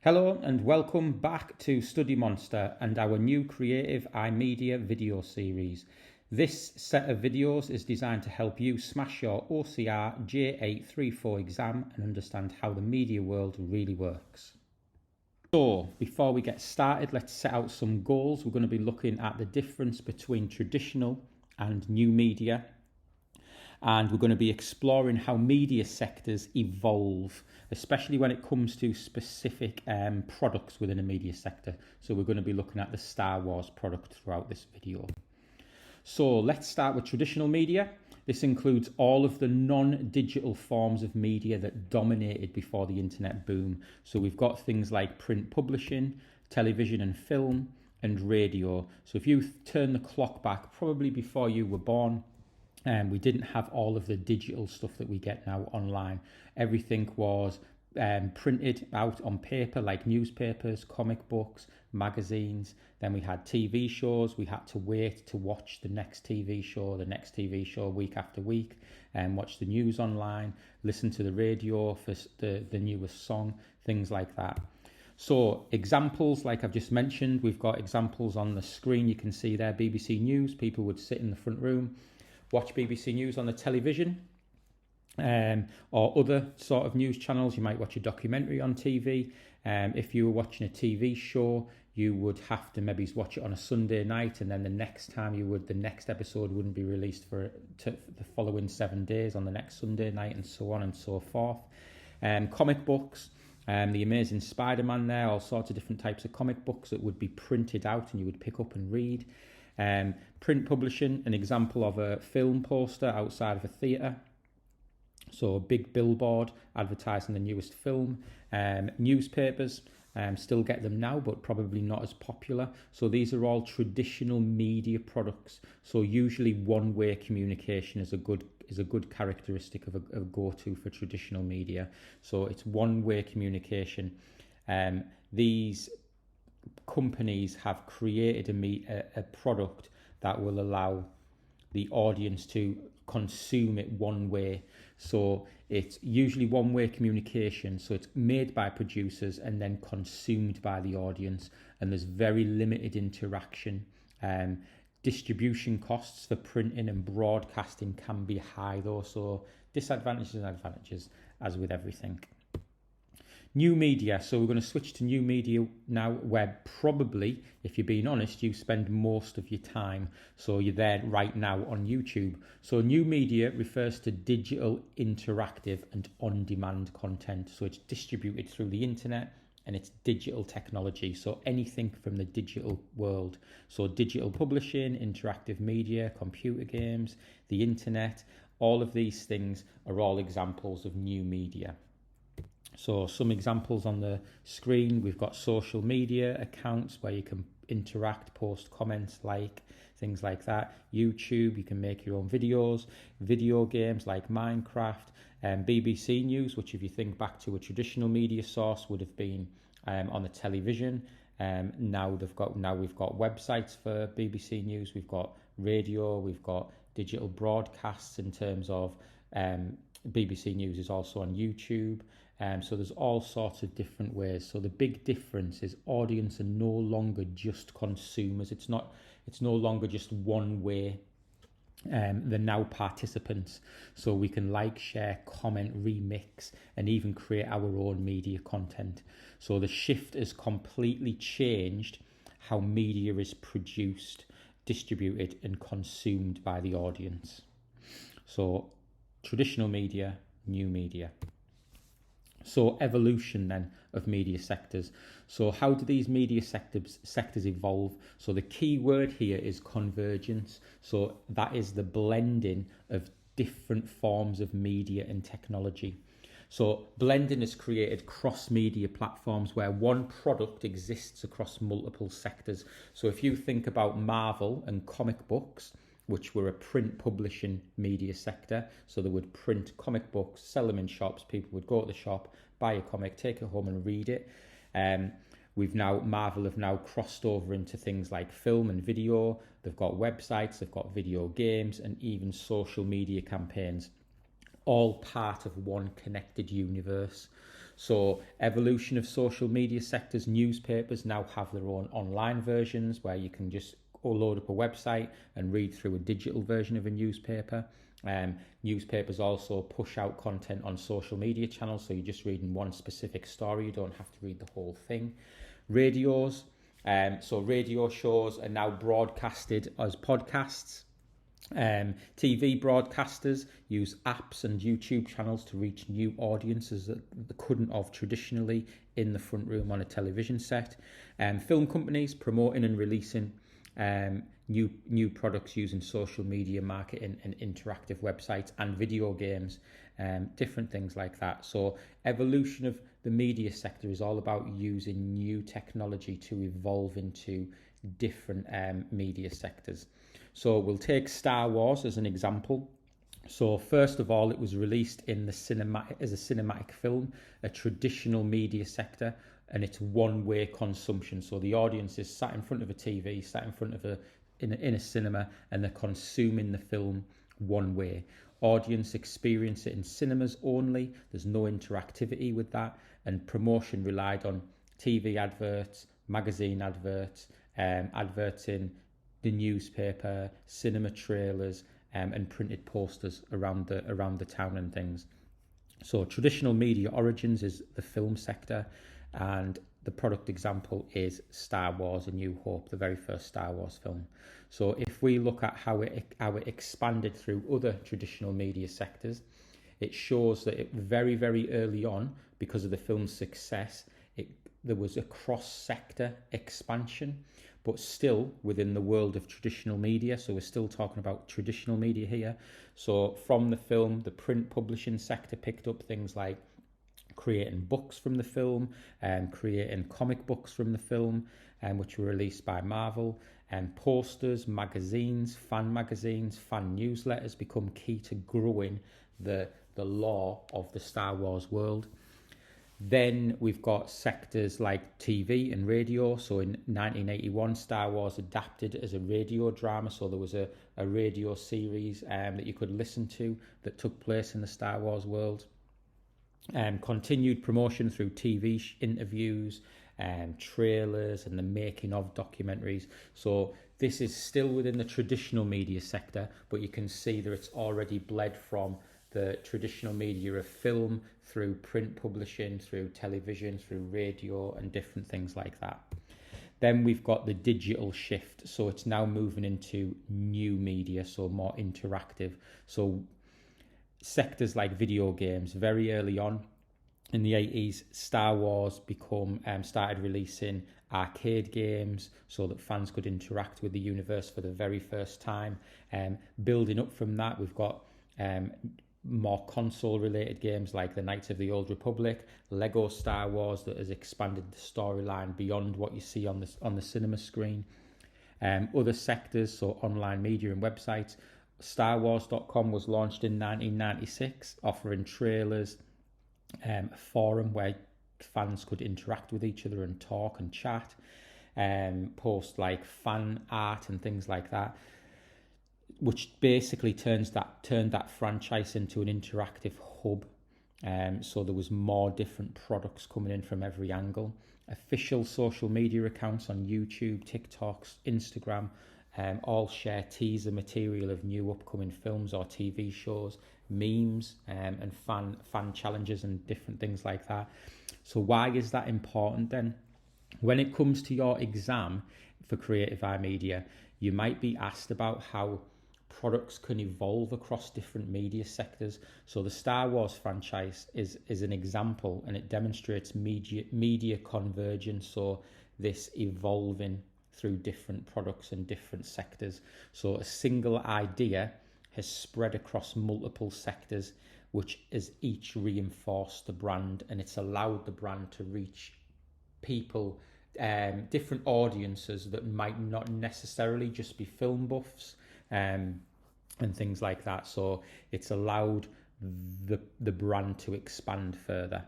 Hello and welcome back to StudyMonster and our new creative iMedia video series. This set of videos is designed to help you smash your OCR J834 exam and understand how the media world really works. So, before we get started, let's set out some goals. We're going to be looking at the difference between traditional and new media. And we're going to be exploring how media sectors evolve, especially when it comes to specific products within a media sector. So we're going to be looking at the Star Wars product throughout this video. So let's start with traditional media. This includes all of the non-digital forms of media that dominated before the internet boom. So we've got things like print publishing, television and film, and radio. So if you turn the clock back, probably before you were born, we didn't have all of the digital stuff that we get now online. Everything was printed out on paper, like newspapers, comic books, magazines. Then we had TV shows. We had to wait to watch the next TV show week after week, and watch the news online, listen to the radio for the newest song, things like that. So examples, like I've just mentioned, we've got examples on the screen. You can see there, BBC News. People would sit in the front room, watch BBC News on the television, or other sort of news channels. You might watch a documentary on TV. If you were watching a TV show, you would have to maybe watch it on a Sunday night, and then the next episode wouldn't be released for the following 7 days on the next Sunday night, and so on and so forth. Comic books, the Amazing Spider-Man there, all sorts of different types of comic books that would be printed out and you would pick up and read. Print publishing, an example of a film poster outside of a theatre. So a big billboard advertising the newest film. Newspapers, still get them now, but probably not as popular. So these are all traditional media products. So usually one-way communication is a good characteristic of a go-to for traditional media. So it's one-way communication. These companies have created a product that will allow the audience to consume it one way. So it's usually one-way communication. So it's made by producers and then consumed by the audience, and there's very limited interaction. Distribution costs for printing and broadcasting can be high though, so disadvantages and advantages as with everything. New media. So we're going to switch to new media now, where probably, if you're being honest, you spend most of your time. So you're there right now on YouTube. So new media refers to digital, interactive and on-demand content. So it's distributed through the internet and it's digital technology. So anything from the digital world. So digital publishing, interactive media, computer games, the internet, all of these things are all examples of new media. So some examples on the screen, we've got social media accounts where you can interact, post comments, like things like that. YouTube, you can make your own videos. Video games like Minecraft, BBC News, which if you think back to a traditional media source would have been on the television. Now we've got websites for BBC News. We've got radio. We've got digital broadcasts in terms of BBC News is also on YouTube. So there's all sorts of different ways. So the big difference is audience are no longer just consumers. It's no longer just one way. They're now participants. So we can like, share, comment, remix, and even create our own media content. So the shift has completely changed how media is produced, distributed, and consumed by the audience. So traditional media, new media. So evolution then of media sectors. So how do these media sectors evolve? So the key word here is convergence. So that is the blending of different forms of media and technology. So blending has created cross-media platforms where one product exists across multiple sectors. So if you think about Marvel and comic books, which were a print publishing media sector. So they would print comic books, sell them in shops. People would go to the shop, buy a comic, take it home and read it. Marvel have now crossed over into things like film and video. They've got websites, they've got video games, and even social media campaigns, all part of one connected universe. So evolution of social media sectors, newspapers now have their own online versions where you can just load up a website and read through a digital version of a newspaper. Newspapers also push out content on social media channels, so you're just reading one specific story, you don't have to read the whole thing. Radios, so radio shows are now broadcasted as podcasts. TV broadcasters use apps and YouTube channels to reach new audiences that they couldn't have traditionally in the front room on a television set. Film companies promoting and releasing new products using social media marketing and interactive websites and video games, different things like that. So evolution of the media sector is all about using new technology to evolve into different media sectors. So we'll take Star Wars as an example. So first of all, it was released in the as a cinematic film, a traditional media sector, and it's one-way consumption. So the audience is sat in front of a TV, sat in front of in a cinema, and they're consuming the film one way. Audience experience it in cinemas only. There's no interactivity with that, and promotion relied on TV adverts, magazine adverts, adverts in the newspaper, cinema trailers, and printed posters around the town and things. So traditional media origins is the film sector, and the product example is Star Wars: A New Hope, the very first Star Wars film. So if we look at how it expanded through other traditional media sectors, it shows that very, very early on, because of the film's success, there was a cross-sector expansion, but still within the world of traditional media. So we're still talking about traditional media here. So from the film, the print publishing sector picked up things like creating books from the film and creating comic books from the film, which were released by Marvel, and posters, magazines, fan newsletters become key to growing the lore of the Star Wars world. Then we've got sectors like TV and radio. So in 1981, Star Wars adapted as a radio drama. So there was a radio series that you could listen to that took place in the Star Wars world. Continued promotion through TV interviews, trailers, and the making of documentaries. So this is still within the traditional media sector, but you can see that it's already bled from the traditional media of film through print publishing, through television, through radio, and different things like that. Then we've got the digital shift. So it's now moving into new media, so more interactive. So sectors like video games, very early on in the 80s, Star Wars started releasing arcade games so that fans could interact with the universe for the very first time. Building up from that, we've got more console-related games like the Knights of the Old Republic, Lego Star Wars that has expanded the storyline beyond what you see on the cinema screen. Other sectors, so online media and websites. StarWars.com was launched in 1996, offering trailers, a forum where fans could interact with each other and talk and chat, post like fan art and things like that, which basically turned that franchise into an interactive hub. So there was more different products coming in from every angle. Official social media accounts on YouTube, TikToks, Instagram, all share teaser material of new upcoming films or TV shows, memes, and fan challenges and different things like that. So why is that important then? When it comes to your exam for Creative iMedia, you might be asked about how products can evolve across different media sectors. So the Star Wars franchise is an example, and it demonstrates media convergence, so this evolving through different products and different sectors. So a single idea has spread across multiple sectors, which has each reinforced the brand, and it's allowed the brand to reach people, different audiences that might not necessarily just be film buffs, and things like that. So it's allowed the brand to expand further.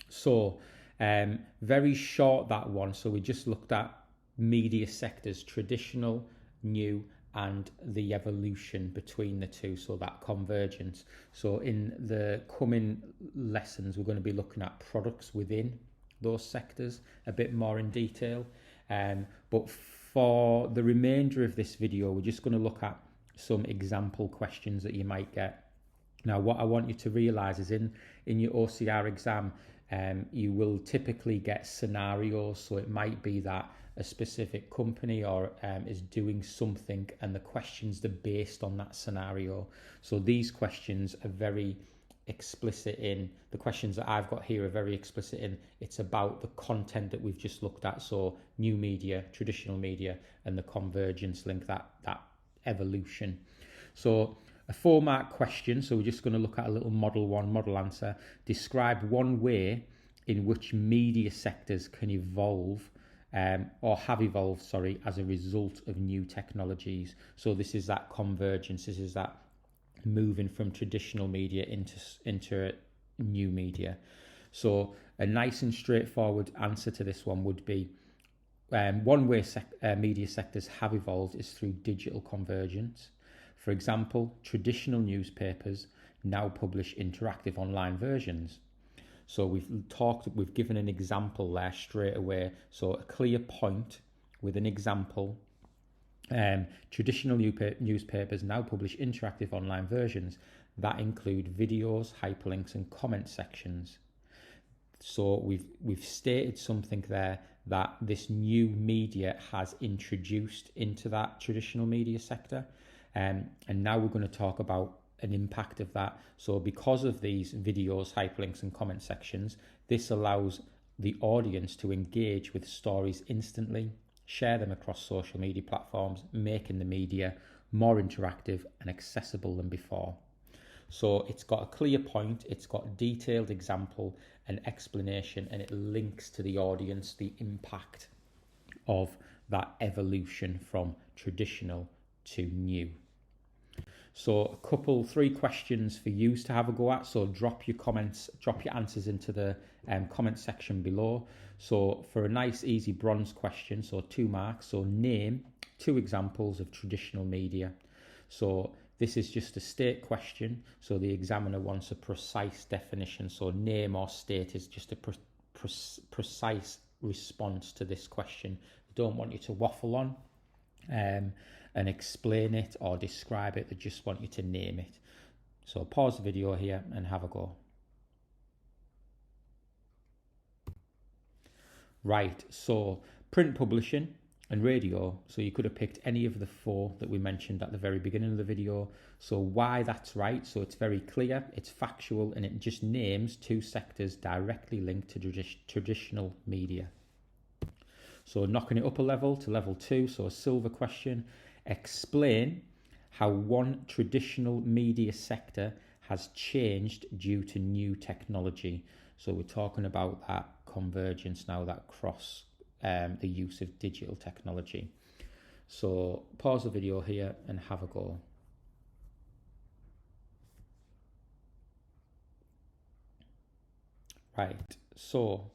So very short, that one. So we just looked at media sectors, traditional, new, and the evolution between the two, so that convergence. So in the coming lessons, we're going to be looking at products within those sectors a bit more in detail. But for the remainder of this video, we're just going to look at some example questions that you might get. Now, what I want you to realise is in your OCR exam, you will typically get scenarios. So it might be that a specific company or is doing something, and the questions are based on that scenario. So these questions are very explicit in, the questions that I've got here are very explicit in, it's about the content that we've just looked at. So new media, traditional media, and the convergence link, that evolution. So a 4-mark question, so we're just going to look at a little model 1 model answer. Describe one way in which media sectors can evolve or have evolved, as a result of new technologies. So this is that convergence, this is that moving from traditional media into new media. So a nice and straightforward answer to this one would be one way media sectors have evolved is through digital convergence. For example, traditional newspapers now publish interactive online versions. So we've given an example there straight away. So a clear point with an example. Traditional newspapers now publish interactive online versions that include videos, hyperlinks, and comment sections. So we've stated something there that this new media has introduced into that traditional media sector, and now we're going to talk about an impact of that. So because of these videos, hyperlinks, and comment sections, this allows the audience to engage with stories instantly, share them across social media platforms, making the media more interactive and accessible than before. So it's got a clear point, it's got detailed example and explanation, and it links to the audience the impact of that evolution from traditional to new. So 3 questions for you to have a go at. So drop your comments, drop your answers into the comment section below. So for a nice easy bronze question, so 2 marks, so name 2 examples of traditional media. So this is just a state question, so the examiner wants a precise definition. So name or state is just a precise response to this question. They don't want you to waffle on and explain it or describe it. They just want you to name it. So pause the video here and have a go. Right, so print publishing and radio. So you could have picked any of the 4 that we mentioned at the very beginning of the video. So why that's right? So it's very clear, it's factual, and it just names 2 sectors directly linked to traditional media. So knocking it up a level to level 2, so a silver question. Explain how one traditional media sector has changed due to new technology. So we're talking about that convergence now, that cross the use of digital technology. So pause the video here and have a go. Right, so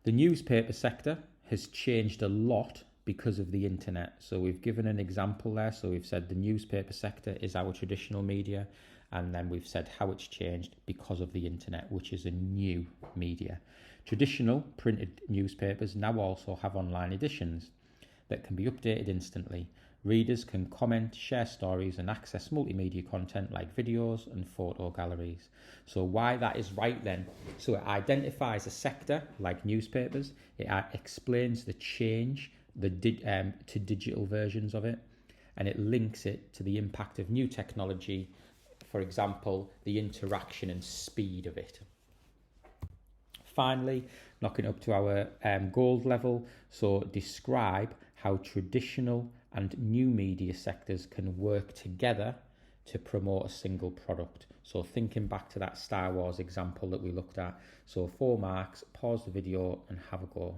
the newspaper sector has changed a lot because of the internet. So we've given an example there. So we've said the newspaper sector is our traditional media, and then we've said how it's changed because of the internet, which is a new media. Traditional printed newspapers now also have online editions that can be updated instantly. Readers can comment, share stories, and access multimedia content like videos and photo galleries. So why that is right then? So it identifies a sector like newspapers. It explains the change to digital versions of it, and it links it to the impact of new technology. For example, the interaction and speed of it. Finally, knocking up to our gold level. So describe how traditional and new media sectors can work together to promote a single product. So thinking back to that Star Wars example that we looked at. So 4 marks, pause the video and have a go.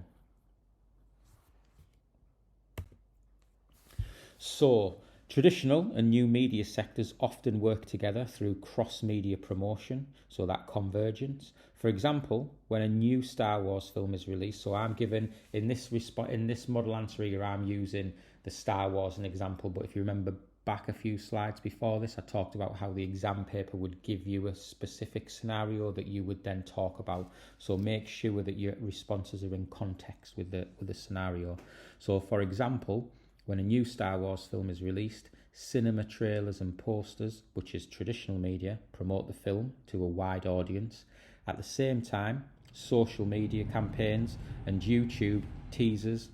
So traditional and new media sectors often work together through cross-media promotion, so that convergence. For example, when a new Star Wars film is released, so I'm given, in this model answer here, I'm using the Star Wars as an example, but if you remember back a few slides before this, I talked about how the exam paper would give you a specific scenario that you would then talk about. So make sure that your responses are in context with the scenario. So for example, when a new Star Wars film is released, cinema trailers and posters, which is traditional media, promote the film to a wide audience. At the same time, social media campaigns and YouTube teasers,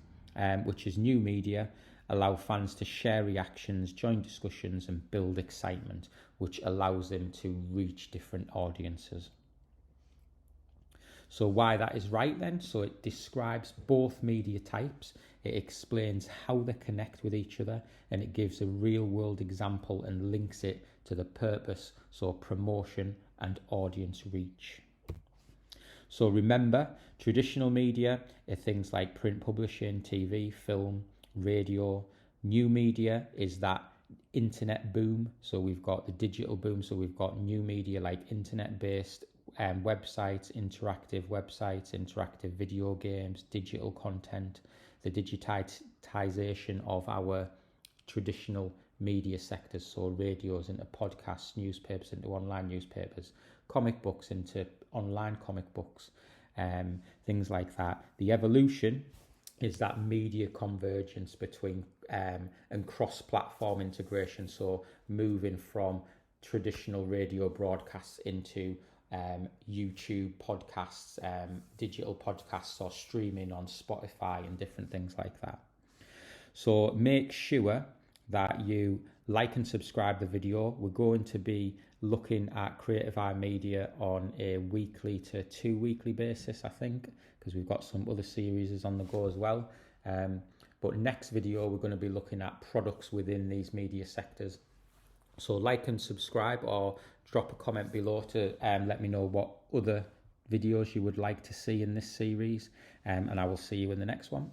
which is new media, allow fans to share reactions, join discussions and build excitement, which allows them to reach different audiences. So why that is right then? So it describes both media types, it explains how they connect with each other, and it gives a real world example and links it to the purpose, so promotion and audience reach. So remember, traditional media are things like print publishing, TV, film, radio. New media is that internet boom. So we've got the digital boom. So we've got new media like internet-based websites, interactive video games, digital content, the digitization of our traditional media sectors, so radios into podcasts, newspapers into online newspapers, comic books into online comic books, things like that. The evolution is that media convergence between and cross-platform integration, so moving from traditional radio broadcasts into YouTube podcasts, digital podcasts, or streaming on Spotify and different things like that. So make sure that you like and subscribe the video. We're going to be looking at Creative iMedia on a weekly to 2 weekly basis, I think, because we've got some other series on the go as well. But next video, we're going to be looking at products within these media sectors. So like and subscribe, or drop a comment below to let me know what other videos you would like to see in this series, and I will see you in the next one.